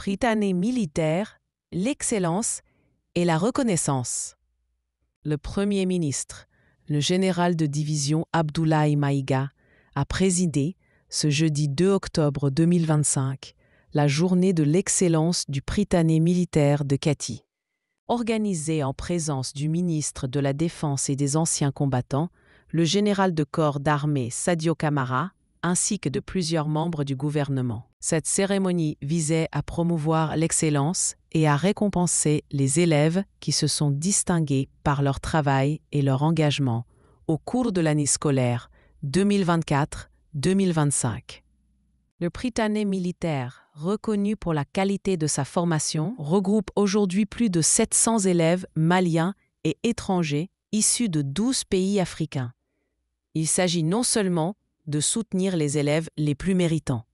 Prytanée militaire, l'excellence et la reconnaissance. Le Premier ministre, le général de division Abdoulaye Maïga, a présidé, ce jeudi 2 octobre 2025, la journée de l'excellence du Prytanée militaire de Katy. Organisée en présence du ministre de la Défense et des anciens combattants, le général de corps d'armée Sadio Camara, ainsi que de plusieurs membres du gouvernement. Cette cérémonie visait à promouvoir l'excellence et à récompenser les élèves qui se sont distingués par leur travail et leur engagement au cours de l'année scolaire 2024-2025. Le Prytanée militaire, reconnu pour la qualité de sa formation, regroupe aujourd'hui plus de 700 élèves maliens et étrangers issus de 12 pays africains. Il s'agit non seulement de soutenir les élèves les plus méritants,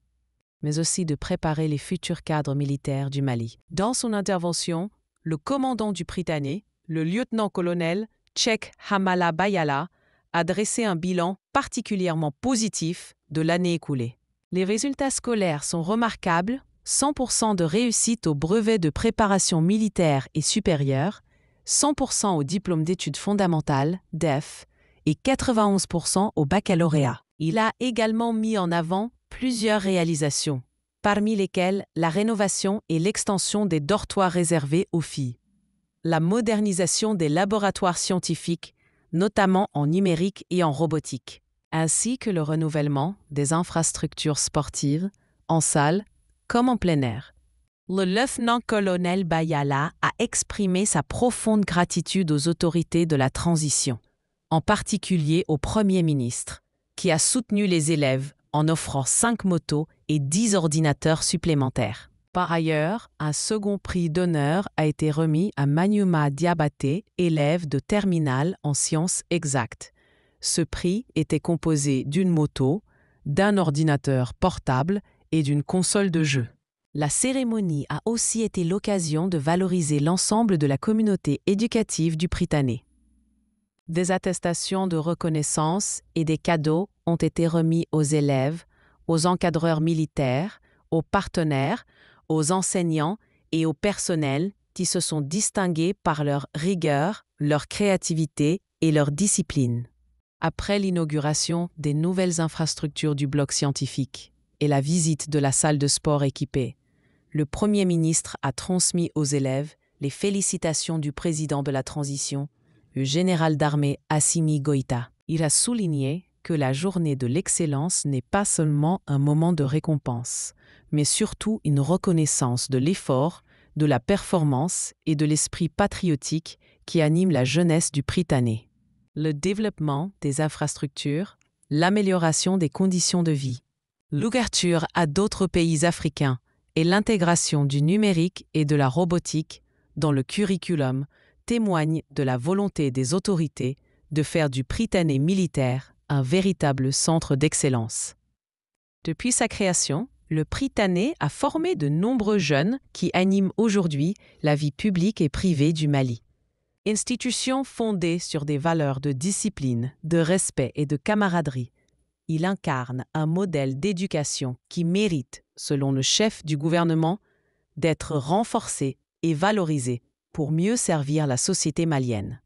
mais aussi de préparer les futurs cadres militaires du Mali. Dans son intervention, le commandant du Prytanée, le lieutenant-colonel Cheikh Hamala Bayala, a dressé un bilan particulièrement positif de l'année écoulée. Les résultats scolaires sont remarquables, 100% de réussite au brevet de préparation militaire et supérieure, 100% au diplôme d'études fondamentales, DEF, et 91% au baccalauréat. Il a également mis en avant plusieurs réalisations, parmi lesquelles la rénovation et l'extension des dortoirs réservés aux filles, la modernisation des laboratoires scientifiques, notamment en numérique et en robotique, ainsi que le renouvellement des infrastructures sportives, en salle comme en plein air. Le lieutenant-colonel Bayala a exprimé sa profonde gratitude aux autorités de la transition, en particulier au Premier ministre, qui a soutenu les élèves en offrant 5 motos et 10 ordinateurs supplémentaires. Par ailleurs, un second prix d'honneur a été remis à Maniuma Diabaté, élève de terminale en sciences exactes. Ce prix était composé d'une moto, d'un ordinateur portable et d'une console de jeu. La cérémonie a aussi été l'occasion de valoriser l'ensemble de la communauté éducative du Prytanée. Des attestations de reconnaissance et des cadeaux ont été remis aux élèves, aux encadreurs militaires, aux partenaires, aux enseignants et au personnel qui se sont distingués par leur rigueur, leur créativité et leur discipline. Après l'inauguration des nouvelles infrastructures du bloc scientifique et la visite de la salle de sport équipée, le Premier ministre a transmis aux élèves les félicitations du président de la transition, le général d'armée Assimi Goïta. Il a souligné que la journée de l'excellence n'est pas seulement un moment de récompense, mais surtout une reconnaissance de l'effort, de la performance et de l'esprit patriotique qui anime la jeunesse du Prytanée. Le développement des infrastructures, l'amélioration des conditions de vie, l'ouverture à d'autres pays africains et l'intégration du numérique et de la robotique dans le curriculum témoignent de la volonté des autorités de faire du Prytanée militaire un véritable centre d'excellence. Depuis sa création, le Prytanée a formé de nombreux jeunes qui animent aujourd'hui la vie publique et privée du Mali. Institution fondée sur des valeurs de discipline, de respect et de camaraderie, il incarne un modèle d'éducation qui mérite, selon le chef du gouvernement, d'être renforcé et valorisé pour mieux servir la société malienne.